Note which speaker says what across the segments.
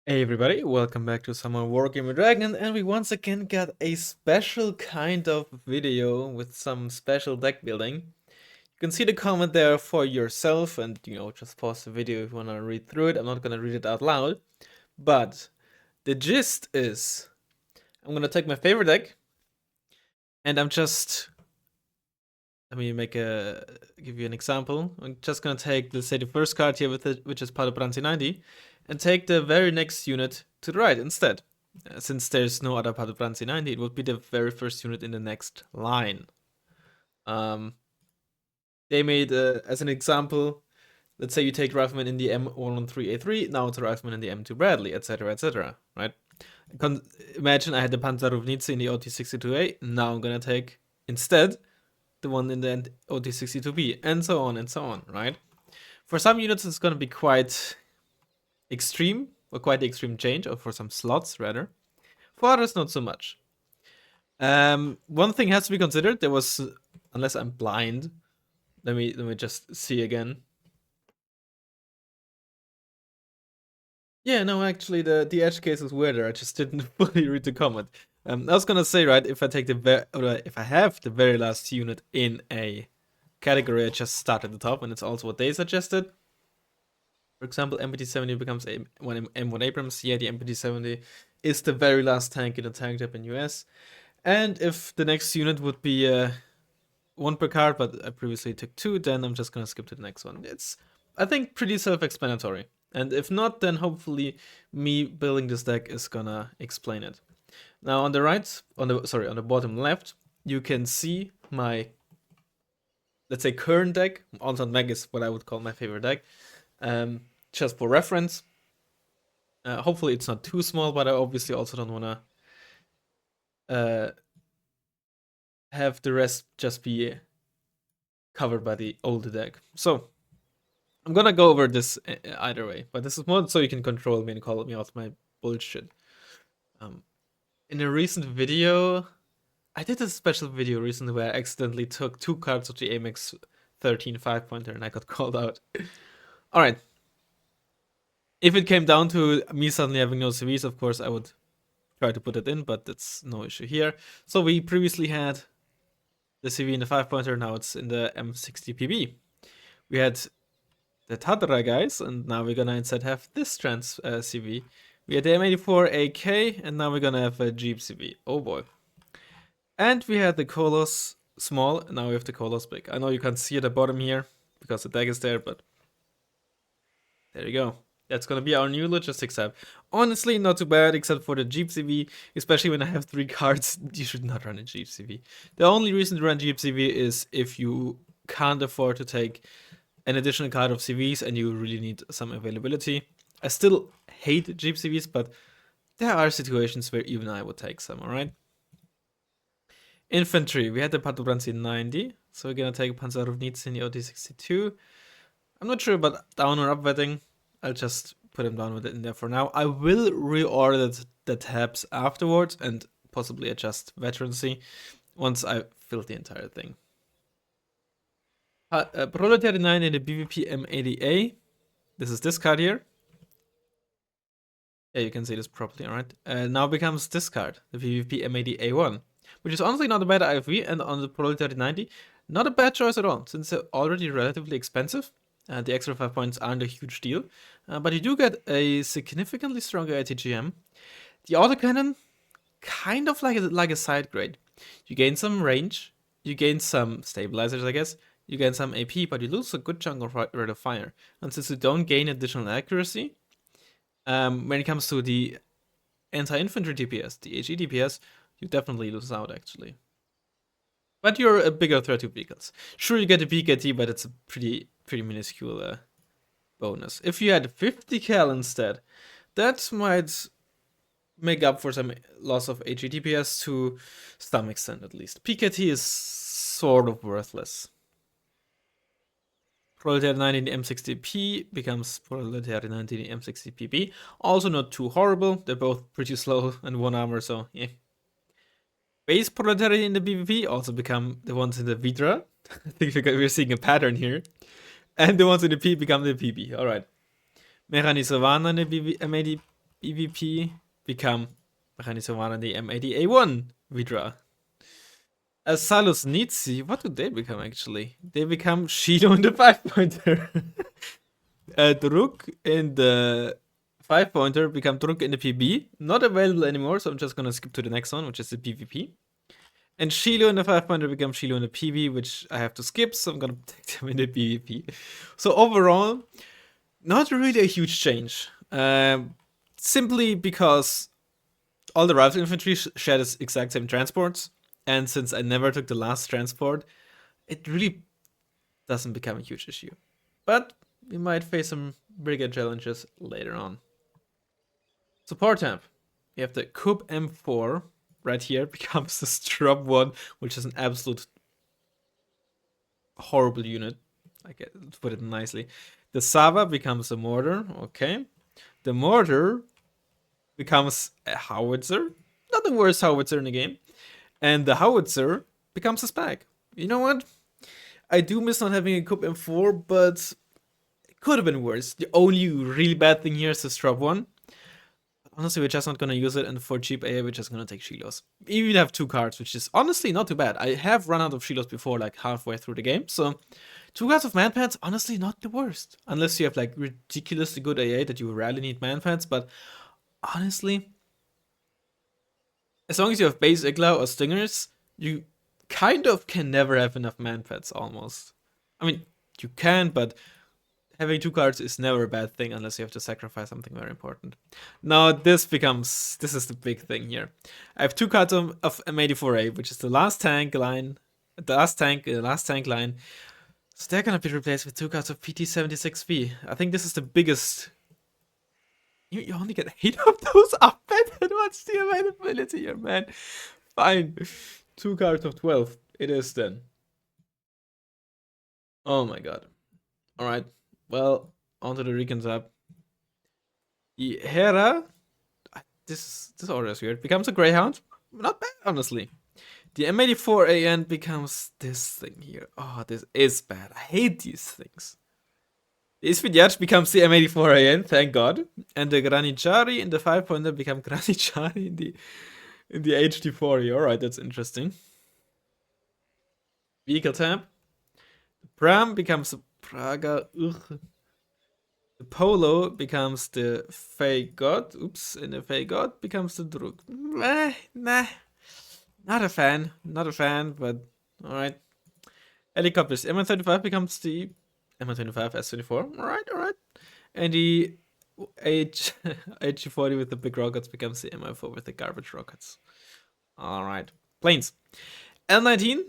Speaker 1: Hey everybody, welcome back to some more Wargaming Dragon, and we once again got a special kind of video with some special deck building. You can see the comment there for yourself and, just pause the video if you want to read through it. I'm not going to read it out loud, but the gist is I'm going to take my favorite deck and let me give you an example. I'm just going to take, let's say, the first card here with it, which is Padobranzi 90, and take the very next unit to the right instead. Since there's no other Padobranzi 90, it would be the very first unit in the next line. They made, as an example, let's say you take Razzmann in the M113A3, now it's a Razzmann in the M2 Bradley, etc., right? Imagine I had the Panzerrovnice in the OT62A, now I'm gonna take, instead, the one in the OT62B, and so on, right? For some units, it's gonna be quite extreme, or quite the extreme change, or for some slots, rather. For others, not so much. One thing has to be considered. There was, unless I'm blind, let me just see again. Yeah, no, actually, the edge case is weirder. I just didn't fully read the comment. I was gonna say, right, if I take if I have the very last unit in a category, I just start at the top, and it's also what they suggested. For example, MPT-70 becomes M1 Abrams. Yeah, the MPT-70 is the very last tank in the tank type in US. And if the next unit would be one per card, but I previously took two, then I'm just gonna skip to the next one. It's, I think, pretty self-explanatory. And if not, then hopefully me building this deck is gonna explain it. Now on the right, on the bottom left, you can see my, let's say, current deck. Also Meg is what I would call my favorite deck. Just for reference. Hopefully it's not too small, but I obviously also don't wanna have the rest just be covered by the older deck. So I'm gonna go over this either way, but this is more so you can control me and call me out my bullshit. In a recent video, I did a special video recently where I accidentally took two cards of the Amex 13 5-pointer and I got called out. Alright. If it came down to me suddenly having no CVs, of course I would try to put it in, but that's no issue here. So we previously had the CV in the 5-pointer, now it's in the M60PB. We had the Tadra guys, and now we're gonna instead have this trans CV. We had the M84AK, and now we're gonna have a Jeep CV. Oh boy. And we had the Kolos small, and now we have the Kolos big. I know you can't see at the bottom here, because the tag is there, but there you go. That's gonna be our new logistics app. Honestly, not too bad, except for the Jeep CV. Especially when I have 3 cards, you should not run a Jeep CV. The only reason to run Jeep CV is if you can't afford to take an additional card of CVs and you really need some availability. I still hate Jeep CVs, but there are situations where even I would take some, alright? Infantry, we had the Padobranzi 90, so we're gonna take Panzerrovnice in the OT62. I'm not sure about down or up vetting. I'll just put him down with it in there for now. I will reorder the tabs afterwards and possibly adjust veterancy once I fill the entire thing. Proletariat 9 in the BVP M80A. This is this card here. Yeah, you can see this properly, alright? Now becomes this card, the BVP M80A1, which is honestly not a bad IFV, and on the Proletariat 90, not a bad choice at all, since they're already relatively expensive. The extra 5 points aren't a huge deal, but you do get a significantly stronger ATGM. The autocannon, kind of like a side grade. You gain some range, you gain some stabilizers, I guess, you gain some AP, but you lose a good chunk of rate of fire. And since you don't gain additional accuracy, when it comes to the anti-infantry DPS, the HE DPS, you definitely lose out, actually. But you're a bigger threat to vehicles. Sure, you get a PKT, but it's a pretty minuscule bonus. If you had 50 cal instead, that might make up for some loss of HE DPS to some extent, at least. PKT is sort of worthless. Proletariat 9 in the M60P becomes Proletariat 9 in the M60PB. Also not too horrible. They're both pretty slow and 1 armor, so yeah. Base Proletariat in the BVP also become the ones in the Vidra. I think we're seeing a pattern here. And the ones in the P become the PB. Alright. Mechanisovana in the M80 EVP become Mechanizowana the M80A1 Vidra. As Salus Nitsi, what do they become actually? They become Shido in the 5-pointer. Druk in the 5-pointer become Druk in the PB. Not available anymore, so I'm just gonna skip to the next one, which is the PvP. And Shilo in the 5-pointer becomes Shilo in the PB, which I have to skip, so I'm gonna take them in the PvP. So overall, not really a huge change. Simply because all the rifle infantry share the exact same transports, and since I never took the last transport, it really doesn't become a huge issue. But we might face some bigger challenges later on. Support temp. We have the Coup M4 right here, becomes the Strub 1, which is an absolute horrible unit. I get to put it nicely. The Sava becomes a mortar, okay. The mortar becomes a howitzer, not the worst howitzer in the game. And the howitzer becomes a spag. You know what? I do miss not having a Coup M4, but it could have been worse. The only really bad thing here is the Strub 1. Honestly, we're just not gonna use it, and for cheap AA, we're just gonna take Shilos. We even have 2 cards, which is honestly not too bad. I have run out of Shilos before, like halfway through the game, so 2 cards of man pads, honestly not the worst. Unless you have like ridiculously good AA that you rarely need man pads, but honestly, as long as you have base Igla or Stingers, you kind of can never have enough man pads almost. I mean, you can, but having 2 cards is never a bad thing unless you have to sacrifice something very important. Now this is the big thing here. I have 2 cards of M84A, which is the last tank line, the last tank line. So they're gonna be replaced with 2 cards of PT76V. I think this is the biggest. You only get 8 of those up, and what's the availability here, man? Fine, 2 cards of 12. It is then. Oh my god. All right. Well, onto the recon tab. The Hera, this order is weird, becomes a Greyhound. Not bad, honestly. The M84AN becomes this thing here. Oh, this is bad. I hate these things. The Isvidyach becomes the M84AN, thank god. And the Granichari in the 5-pointer become Granichari in the HD40. Alright, that's interesting. Vehicle tab. The Pram becomes the Praga. Ugh. The Polo becomes the Fey God. Oops, and the Fey God becomes the Druk. Nah. Not a fan. Not a fan, but alright. Helicopters. M135 becomes the M125 S24. Alright. And the HG40 with the big rockets becomes the MI4 with the garbage rockets. Alright. Planes. L19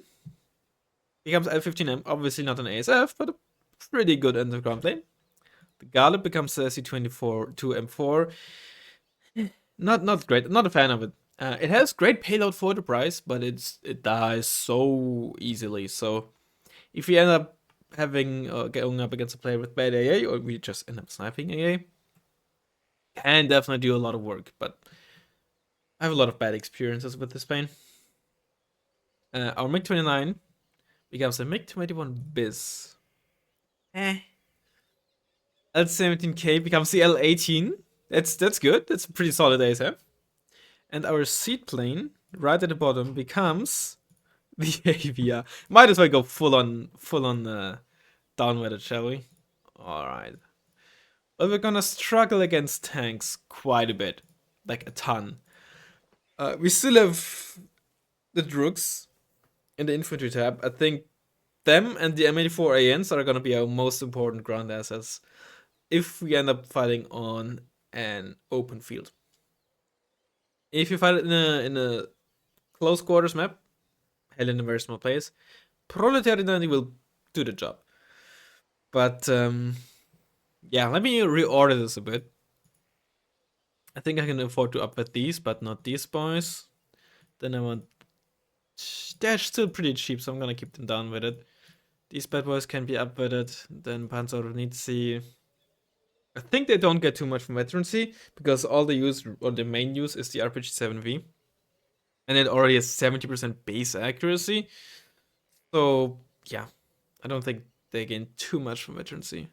Speaker 1: becomes L15M. Obviously not an ASF, but a pretty good underground plane. The Gallup becomes the C24 2M4. Not great. Not a fan of it. It has great payload for the price, but it dies so easily. So if you end up having going up against a player with bad AA, or we just end up sniping AA, can definitely do a lot of work. But I have a lot of bad experiences with this plane. Our MiG-29 becomes a MiG-21 Biz. L17K becomes the L18. That's good. That's a pretty solid ASF. And our seat right at the bottom becomes the Avia. Might as well go full on downweighted, shall we? All right. But we're gonna struggle against tanks quite a bit, like a ton. We still have the Drugs in the infantry tab. I think them and the M84ANs are gonna be our most important ground assets if we end up fighting on an open field. If you fight it in a close quarters map, hell in a very small place, Proletariat 90 will do the job. But yeah, let me reorder this a bit. I think I can afford to upgrade these, but not these boys. Then I want. They're still pretty cheap, so I'm gonna keep them down with it. These bad boys can be upgraded. Then Panzeronici. I think they don't get too much from veterancy because all they use, or the main use, is the RPG-7V. And it already has 70% base accuracy. So, yeah. I don't think they gain too much from veterancy.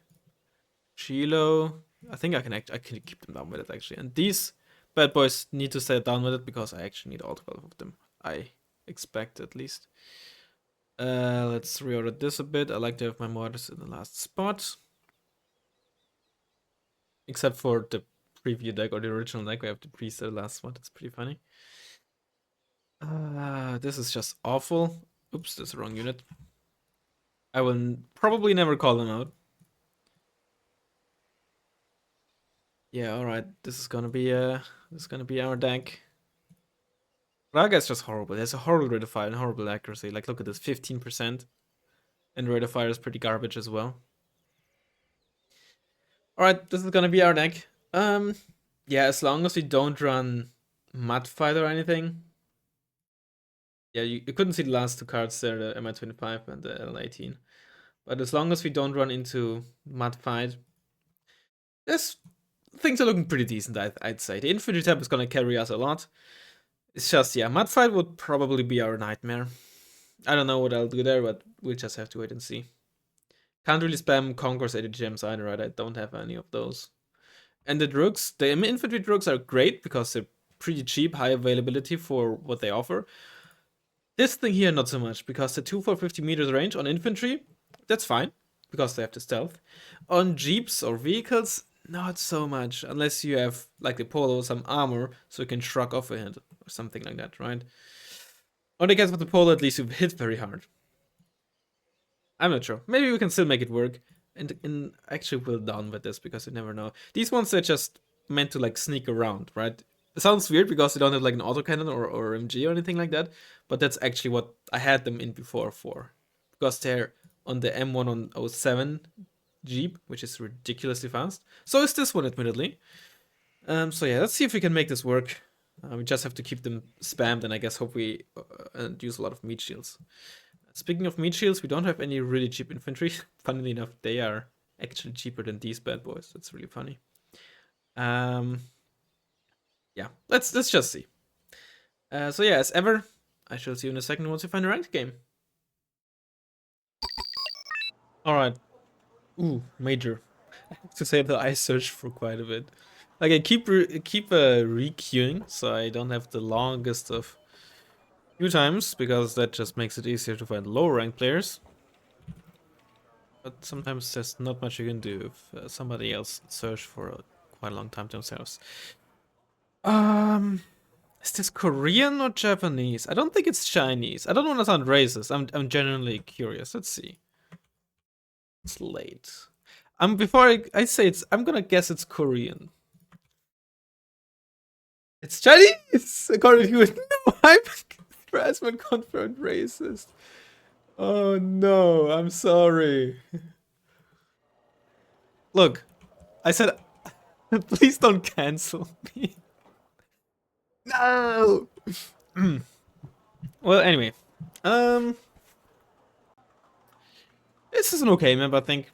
Speaker 1: Chilo. I think I can keep them down with it actually. And these bad boys need to stay down with it because I actually need all 12 of them. I expect at least. Let's reorder this a bit. I like to have my mortars in the last spot. Except for the preview deck or the original deck, we have the priest at the last spot. It's pretty funny. This is just awful. Oops, that's the wrong unit. I will probably never call them out. Yeah, alright. This is gonna be our deck. Raga is just horrible. There's a horrible rate of fire and horrible accuracy. Like, look at this, 15%. And rate of fire is pretty garbage as well. Alright, this is gonna be our deck. Yeah, as long as we don't run Mud Fight or anything. Yeah, you couldn't see the last two cards there, the MI25 and the L18. But as long as we don't run into Mud Fight, things are looking pretty decent, I'd say. The infantry tab is gonna carry us a lot. It's just, yeah, Mud Fight would probably be our nightmare. I don't know what I'll do there, but we'll just have to wait and see. Can't really spam Concourse 80 gems either, right? I don't have any of those. And the Droogs, the infantry Droogs are great because they're pretty cheap, high availability for what they offer. This thing here, not so much, because the 2 for 50 meters range on infantry, that's fine, because they have the stealth. On jeeps or vehicles, not so much, unless you have, like the Polo, some armor, so you can shrug off a hit, or something like that, right? On the case with the Polo, at least you hit very hard. I'm not sure. Maybe we can still make it work. And actually we'll down with this because you never know. These ones are just meant to like sneak around, right? It sounds weird because they don't have like an autocannon or MG or anything like that, but that's actually what I had them in before for. Because they're on the M107 Jeep, which is ridiculously fast. So is this one, admittedly. So yeah, let's see if we can make this work. We just have to keep them spammed and I guess hope we use a lot of meat shields. Speaking of meat shields, we don't have any really cheap infantry. Funnily enough, they are actually cheaper than these bad boys. That's really funny. Yeah, let's just see. So yeah, as ever, I shall see you in a second once we find a ranked game. Alright. Ooh, major. I have to say that I searched for quite a bit. Like I keep re-queuing, so I don't have the longest of queue times, because that just makes it easier to find lower ranked players. But sometimes there's not much you can do if somebody else searched for quite a long time themselves. Is this Korean or Japanese? I don't think it's Chinese. I don't want to sound racist. I'm genuinely curious. Let's see. It's late. Before I say I'm gonna guess it's Korean. It's Chinese, according to it. No, I'm Razzmann confirmed racist. Oh no, I'm sorry. Look, I said, please don't cancel me. No. Well, anyway, this is an okay map, I think.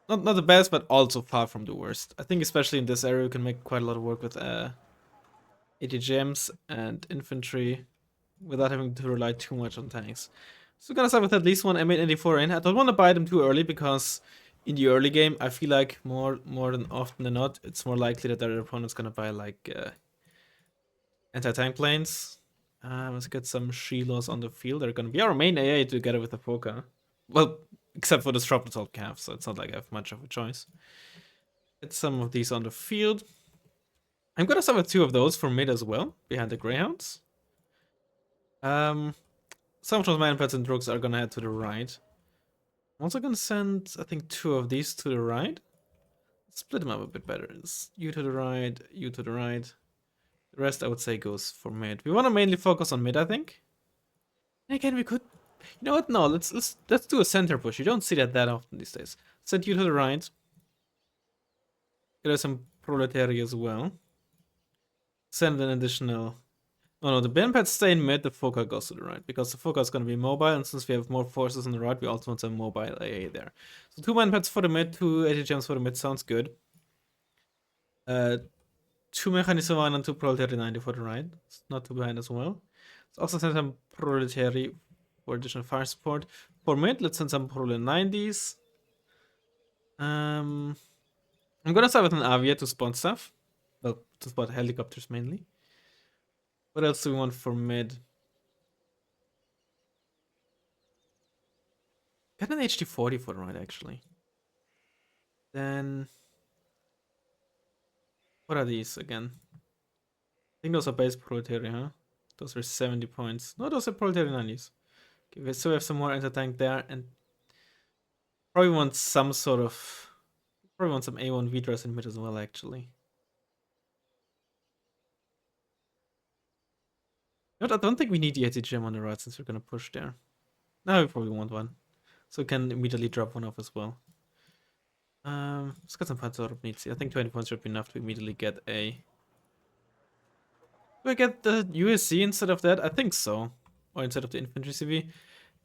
Speaker 1: Not the best, but also far from the worst. I think especially in this area, we can make quite a lot of work with ATGMs and infantry without having to rely too much on tanks. So we're gonna start with at least one M884 in. I don't want to buy them too early because in the early game, I feel like more than often than not, it's more likely that their opponent's gonna buy like anti-tank planes. Let's get some Shilohs on the field. They're gonna be our main AA together with the Foka. Well, except for the Stropletol Calf, so it's not like I have much of a choice. Get some of these on the field. I'm gonna start with 2 of those for mid as well, behind the Greyhounds. Some of those Manpads and Droogs are gonna head to the right. I'm also gonna send, I think, 2 of these to the right. Split them up a bit better. It's you to the right, you to the right. The rest, I would say, goes for mid. We want to mainly focus on mid, I think. And again, we could... You know what? No, let's do a center push. You don't see that often these days. Send you to the right. Get some proletariat as well. Send an additional... No, the Bandpads stay in mid, the Foka goes to the right, because the Foka is going to be mobile, and since we have more forces on the right, we also want some mobile AA there. So 2 Bandpads for the mid, 2 AT gems for the mid, sounds good. 2 Mechanism and 2 Proletary 90 for the right. It's not too bad as well. Let's also send some Proletary for additional fire support. For mid, let's send some Proletary 90s. I'm gonna start with an Avia to spot stuff. Well, to spot helicopters mainly. What else do we want for mid? Got an HD-40 for right, actually. Then... what are these again? I think those are base proletariat, huh? Those are 70 points. No, those are proletariat 90s. Okay, we still have some more anti-tank there, and probably want some sort of... probably want some A1 Vidras in mid as well, actually. But I don't think we need the ATGM on the right since we're gonna push there. No, we probably want one. So we can immediately drop one off as well. Let's get some points out of needs. I think 20 points should be enough to immediately get a... do I get the USC instead of that? I think so. Or instead of the infantry CV.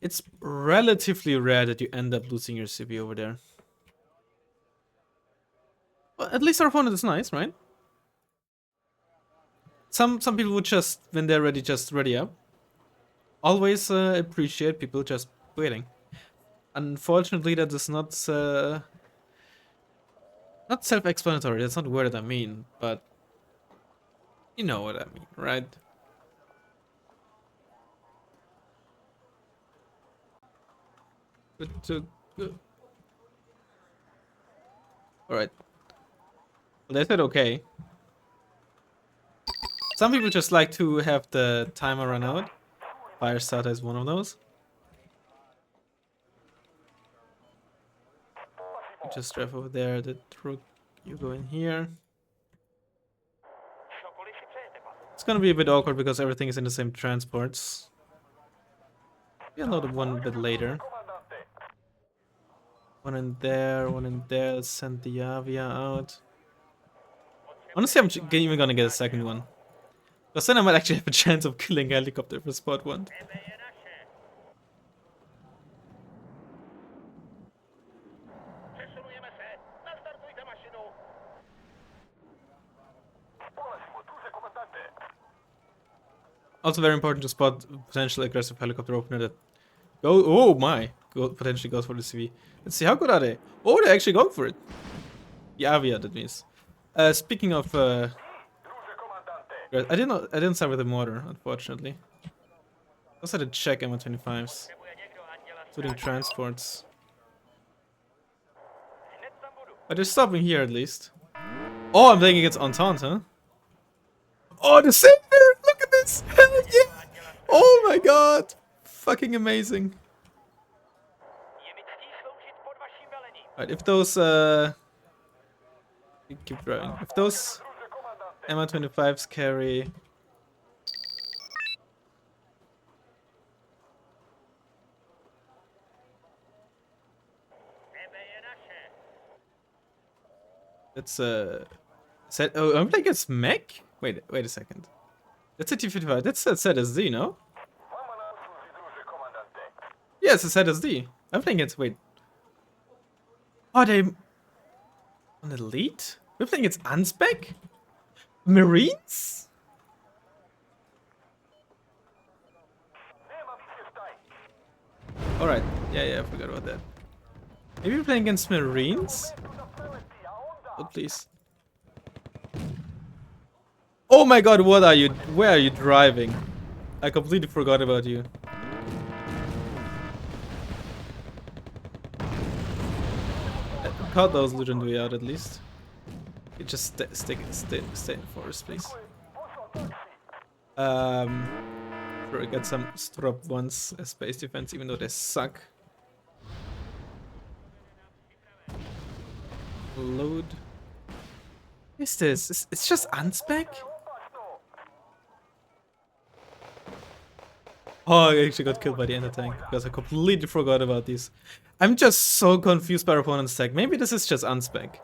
Speaker 1: It's relatively rare that you end up losing your CV over there. Well, at least our opponent is nice, right? Some people would just, when they're ready, just ready up. Always appreciate people just waiting. Unfortunately, that is not self-explanatory. That's not the word I mean, but you know what I mean, right? Good. Alright. Well, they said okay. Some people just like to have the timer run out. Firestarter is one of those. You just drive over there, the truck, you go in here. It's gonna be a bit awkward because everything is in the same transports. We'll load one a bit later. One in there, one in there. Let's send the Avia out. Honestly, I'm even gonna get a second one. Because then I might actually have a chance of killing a helicopter if I spot one. Also very important to spot potential aggressive helicopter opener that go. Oh my! Potentially goes for the CV. Let's see, how good are they? Oh, they actually go for it. The Avia, that means. Speaking of, I didn't start with the mortar, unfortunately. I also had to check M125s, including transports. But they're stopping here at least. Oh, I'm thinking it's Entente, huh? Oh, the savior! Look at this! Hell yeah! Oh my god! Fucking amazing. Alright, if those keep driving. If those M125s carry... That's set. Oh, I'm like it's mech? Wait a second. That's a T-55. That's a ZSD, no? Yeah, it's a ZSD. I'm thinking it's wait. Are they an elite? I'm thinking it's unspec? Marines? Alright. Yeah, I forgot about that. Maybe we're playing against Marines? Oh, please. Oh my god, what are you? Where are you driving? I completely forgot about you. I caught those legendary out at least. You just stay in forest, please. Get some strop ones as space defense, even though they suck. Load. What is this? It's just unspec? Oh, I actually got killed by the ender tank because I completely forgot about these. I'm just so confused by our opponent's tech. Maybe this is just unspec.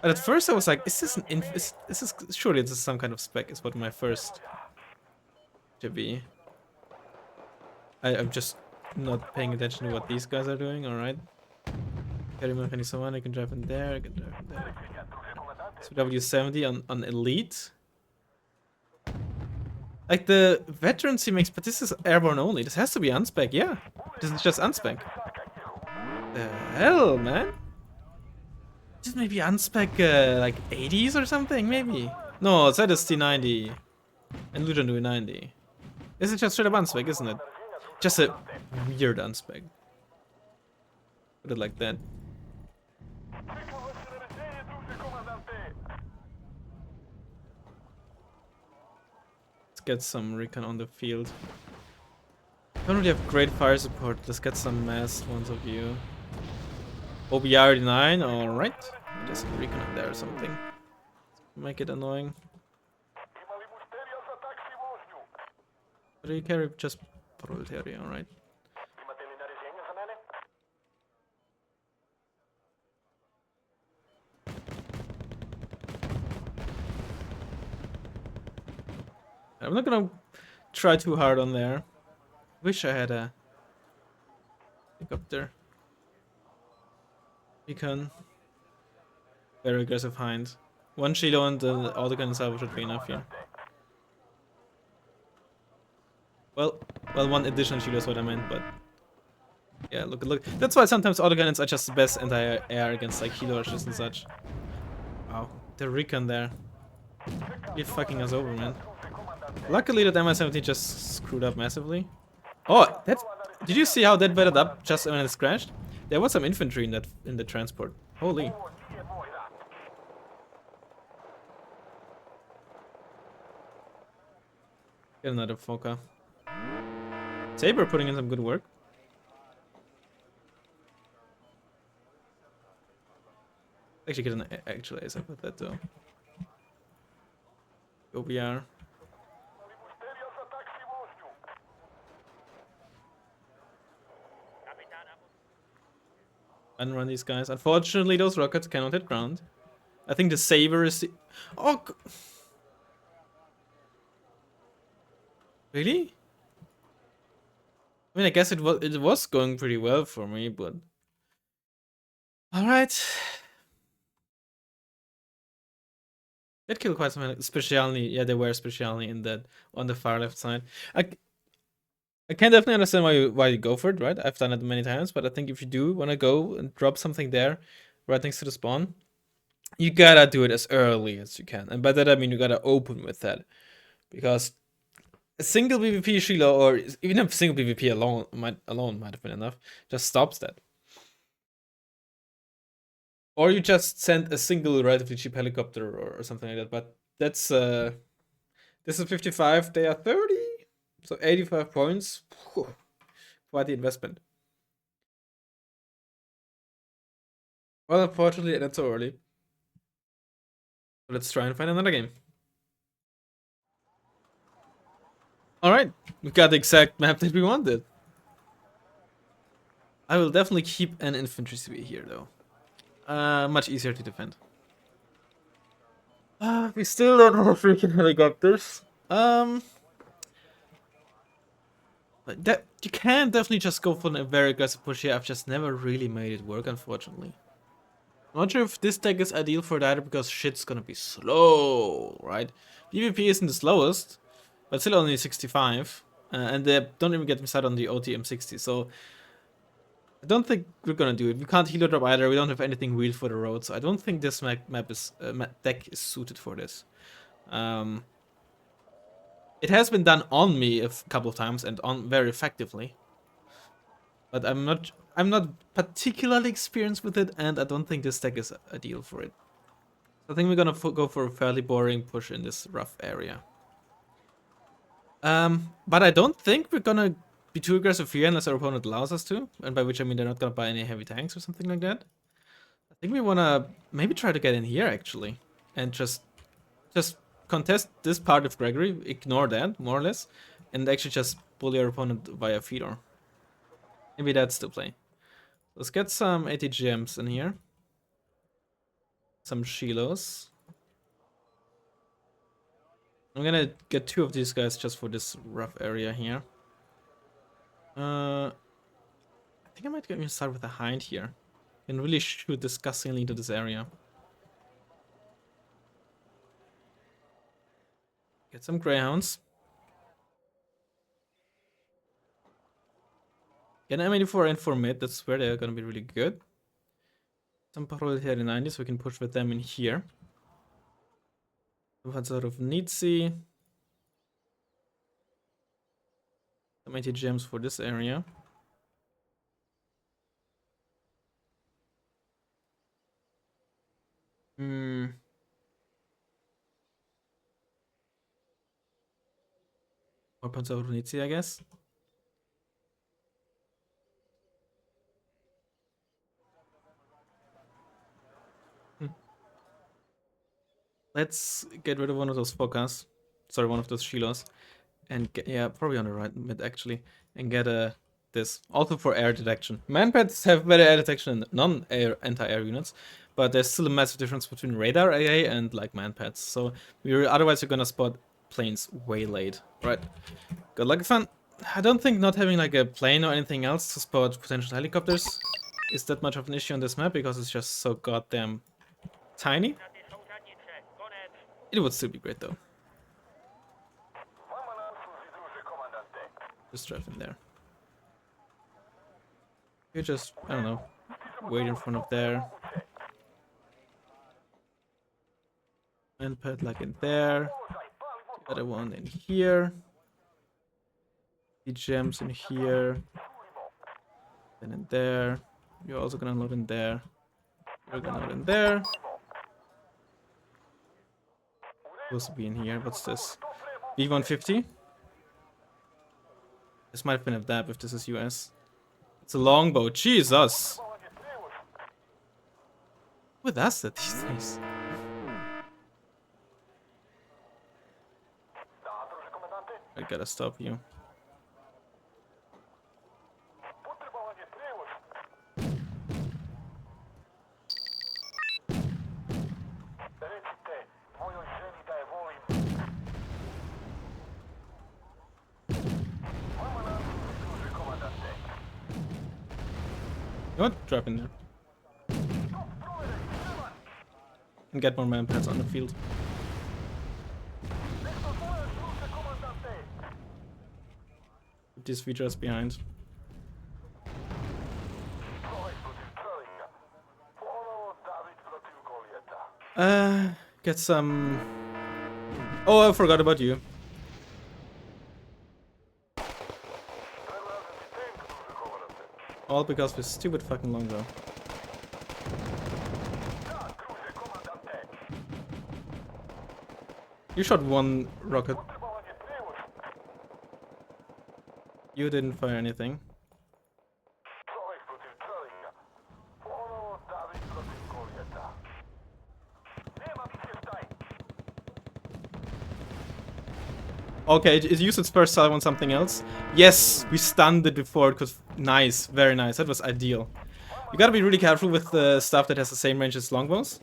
Speaker 1: But at first I was like, is this an surely this is some kind of spec, is what my first to be. I'm just not paying attention to what these guys are doing, alright. Carry my penny someone, I can drive in there, I can drive in there. So W70 on elite. Like the veterans he makes, but this is airborne only. This has to be unspec, yeah. This is just unspec. The hell, man? Just maybe unspec like 80s or something, maybe. No, it's T90 and Luton do 90. This is just straight up unspec, isn't it? Just a weird unspec. Put it like that. Let's get some recon on the field. Don't really have great fire support. Let's get some mass ones of you. OBR 9, alright. Just some recon in there or something. Make it annoying. What do you carry? Just proletariat, alright. I'm not gonna try too hard on there. Wish I had a helicopter. Recon. Very aggressive hind. One Shiloh and the autogun salvo should be enough here. Well, one additional Shiloh is what I meant, but yeah, look. That's why sometimes autogunnons are just the best anti-air against like helo rushes and such. Wow, the recon there. You're fucking us over, man. Luckily that Mi-17 just screwed up massively. Oh, that... Did you see how that betted up just when it crashed? There was some infantry in the transport. Holy. Get another Foka. Saber putting in some good work. Actually get an actual ASAP with that though. OBR. Unrun these guys. Unfortunately, those rockets cannot hit ground. I think the Saber is the... Oh! Really? I mean, I guess it was going pretty well for me, but... Alright. That killed quite some, especially, yeah, they were especially in that, on the far left side. I can definitely understand why you go for it, right? I've done it many times, but I think if you do want to go and drop something there, right next to the spawn, you gotta do it as early as you can. And by that I mean you gotta open with that. Because a single PvP Shiloh, or even a single PvP alone might have been enough, just stops that. Or you just send a single relatively cheap helicopter or something like that, but that's this is 55, they are 30, so 85 points. Whew, quite the investment. Well, unfortunately, that's so early. Let's try and find another game. Alright, we got the exact map that we wanted. I will definitely keep an infantry CB here, though. Much easier to defend. We still don't have freaking helicopters. But that you can definitely just go for a very aggressive push here. I've just never really made it work, unfortunately. I'm not sure if this deck is ideal for that because shit's gonna be slow, right? PvP isn't the slowest, but still only 65. And they don't even get me started on the OTM 60, so I don't think we're gonna do it. We can't helo drop either. We don't have anything real for the road, so I don't think this deck is suited for this. It has been done on me a couple of times and on very effectively, but I'm not particularly experienced with it, and I don't think this deck is ideal for it. So I think we're gonna go for a fairly boring push in this rough area. But I don't think we're gonna be too aggressive here unless our opponent allows us to, and by which I mean they're not gonna buy any heavy tanks or something like that. I think we wanna maybe try to get in here actually, and just contest this part of Gregory, ignore that more or less, and actually just bully our opponent via feeder. Maybe that's the play. Let's get some ATGMs in here, some Shilohs. I'm gonna get 2 of these guys just for this rough area here. I think I might even start with a hind here. And really shoot disgustingly into this area. Get some greyhounds. Get an M84 and for mid, that's where they're gonna be really good. Some Proletariat 90s, we can push with them in here. Some sort of Nietzsche. Some 80 gems for this area. More Panzer of Nietzsche, I guess. Let's get rid of one of those Focas. Sorry, one of those Shilos. And get, yeah, probably on the right mid actually. And get this. Also for air detection. Manpads have better air detection than non-air anti-air units. But there's still a massive difference between radar AA and like manpads. So otherwise you're gonna spot planes way late. Right. Good luck, fun. I don't think not having like a plane or anything else to spot potential helicopters is that much of an issue on this map because it's just so goddamn tiny. It would still be great though. Just drive in there. You just, I don't know, wait in front of there. And put like in there. The other one in here. The gems in here. Then in there. You're also gonna load in there. You're gonna load in there. Supposed to be in here. What's this? V150? This might have been a dab if this is US. It's a longbow. Jesus! Who does that these days? I gotta stop you. You know what? Drop in there. And get more manpads on the field. Put these features behind. Get some... Oh, I forgot about you. All because of this stupid fucking longbow. You shot one rocket. You didn't fire anything. Okay, it used its first salvo on something else. Yes, we stunned it before. It could. Nice, very nice. That was ideal. You gotta be really careful with the stuff that has the same range as longbows.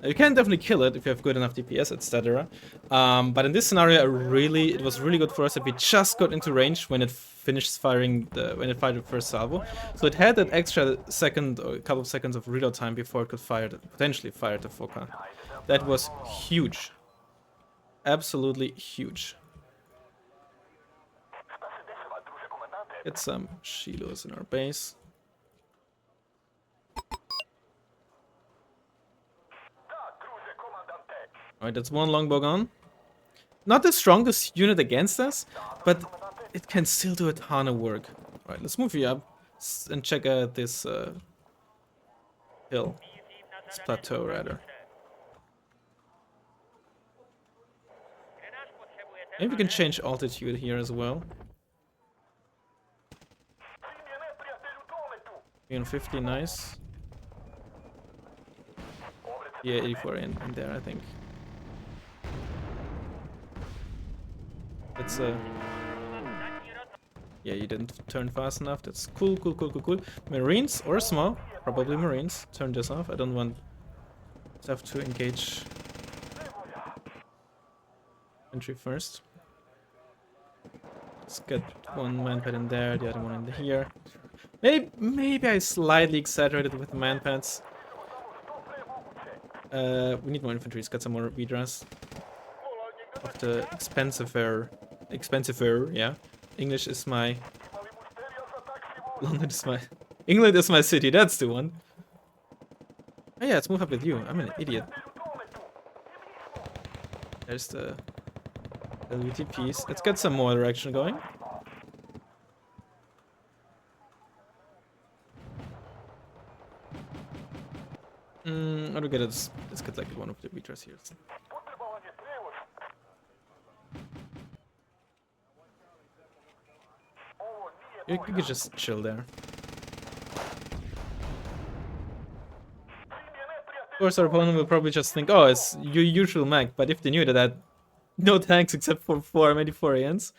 Speaker 1: You can definitely kill it if you have good enough DPS, etc. But in this scenario, it was really good for us that we just got into range when it finished firing when it fired the first salvo. So it had that extra second or a couple of seconds of reload time before it could potentially fire the Foca. That was huge. Absolutely huge. Get some Shilos in our base. Alright, that's one longbow gone. Not the strongest unit against us, but it can still do a ton of work. Alright, let's move you up and check out this hill. This plateau, rather. Maybe we can change altitude here as well. 50, nice. Yeah, 84 in there, I think. That's yeah, you didn't turn fast enough. That's cool. Marines or small, probably Marines. Turn this off. I don't want stuff to engage entry first. Let's get one manpad in there, the other one in here. Maybe I slightly exaggerated with the manpads. We need more infantry. Let's get some more Vidras. Of the expensiver, yeah. English is my... London is my... England is my city, that's the one. Oh yeah, let's move up with you. I'm an idiot. There's the LVT piece. Let's get some more direction going. How do we get it? Let's get like one of the retros here. You could just chill there. Of course, our opponent will probably just think, oh, it's your usual mech, but if they knew that I had no tanks except for maybe 4 ANs.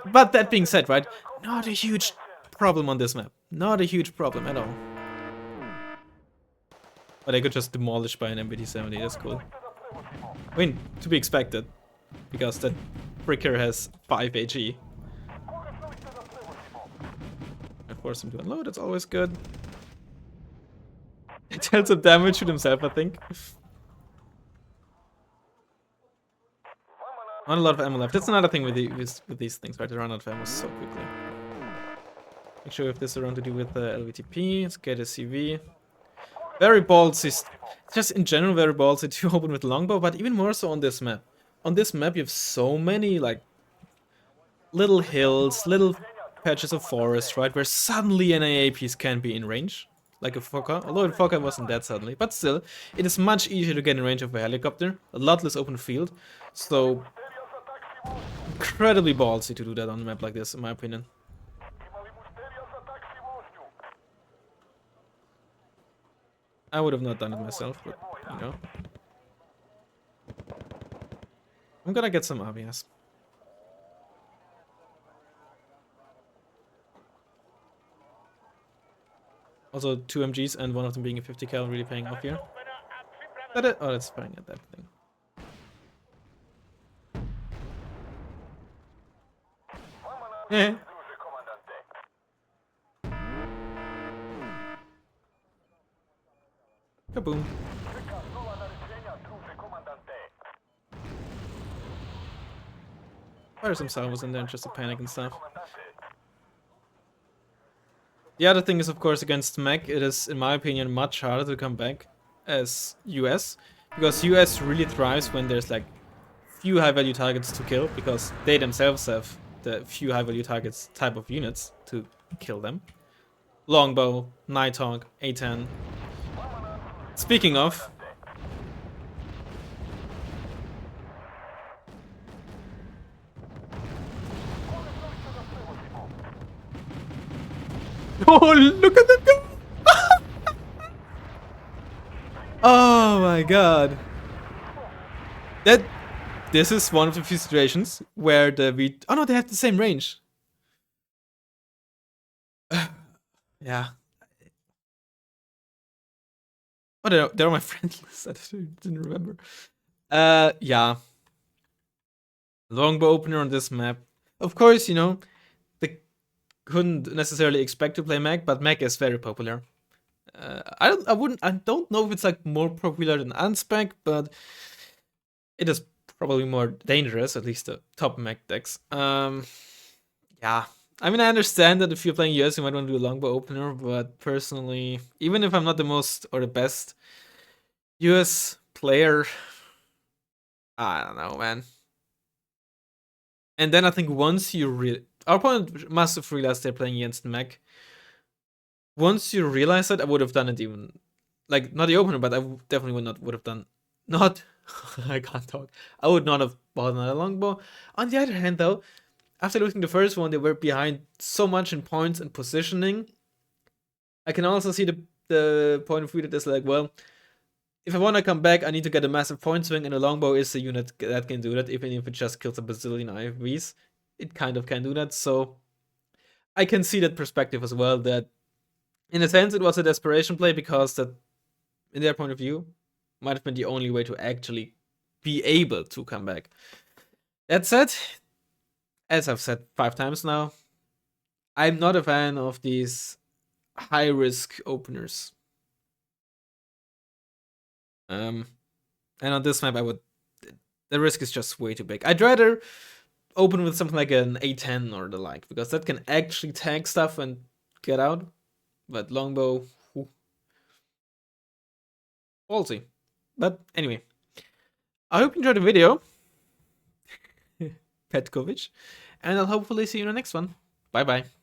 Speaker 1: But that being said, right, not a huge problem on this map. Not a huge problem at all. But I could just demolish by an MBT-70, that's cool. I mean, to be expected, because that Fricker has 5 AG. I force him to unload, that's always good. It dealt some damage to himself, I think. Not a lot of ammo left. That's another thing with these things, right? They run out of ammo so quickly. Make sure we have this around to do with the LVTP. Let's get a CV. Very ballsy. Just in general, very ballsy to open with longbow, but even more so on this map. On this map, you have so many, like, little hills, little patches of forest, right? Where suddenly an AA piece can be in range. Like a Fokker, although the Fokker wasn't that suddenly. But still, it is much easier to get in range of a helicopter. A lot less open field. So, incredibly ballsy to do that on a map like this, in my opinion. I would have not done it myself, but, you know. I'm gonna get some ABS. Also, 2 MGs and one of them being a 50 cal really paying off here. Is that it? Oh, that's firing at that thing. Yeah. Kaboom. Fire some salvos in there just to panic and stuff. The other thing is, of course, against mech, it is, in my opinion, much harder to come back as US. Because US really thrives when there's, like, few high-value targets to kill, because they themselves have the few high-value targets type of units to kill them. Longbow, Nighthawk, A10. Speaking of... Oh, look at that guy! Oh my god. This is one of the few situations where the oh no, they have the same range. Yeah. Oh, they're on my friend list. I didn't remember. Yeah. Longbow opener on this map. Of course, you know, they couldn't necessarily expect to play mech, but mech is very popular. I don't know if it's like more popular than unspec, but it is probably more dangerous, at least the top mech decks. Yeah. I mean, I understand that if you're playing US, you might want to do a longbow opener, but personally, even if I'm not the most or the best US player, I don't know, man. And then I think once you our opponent must have realized they're playing against mech. Once you realize it, I would have done it even, like, not the opener, but I definitely would have done, not, I can't talk. I would not have bought another longbow. On the other hand, though, after losing the first one, they were behind so much in points and positioning. I can also see the point of view that is like, well, if I want to come back, I need to get a massive point swing, and a longbow is a unit that can do that, even if it just kills a bazillion IFVs. It kind of can do that, so I can see that perspective as well, that in a sense it was a desperation play, because that, in their point of view, might have been the only way to actually be able to come back. That said, as I've said 5 times now, I'm not a fan of these high-risk openers. And on this map, the risk is just way too big. I'd rather open with something like an A10 or the like, because that can actually tank stuff and get out. But longbow, ballsy. But anyway, I hope you enjoyed the video, Petkovic, and I'll hopefully see you in the next one. Bye bye.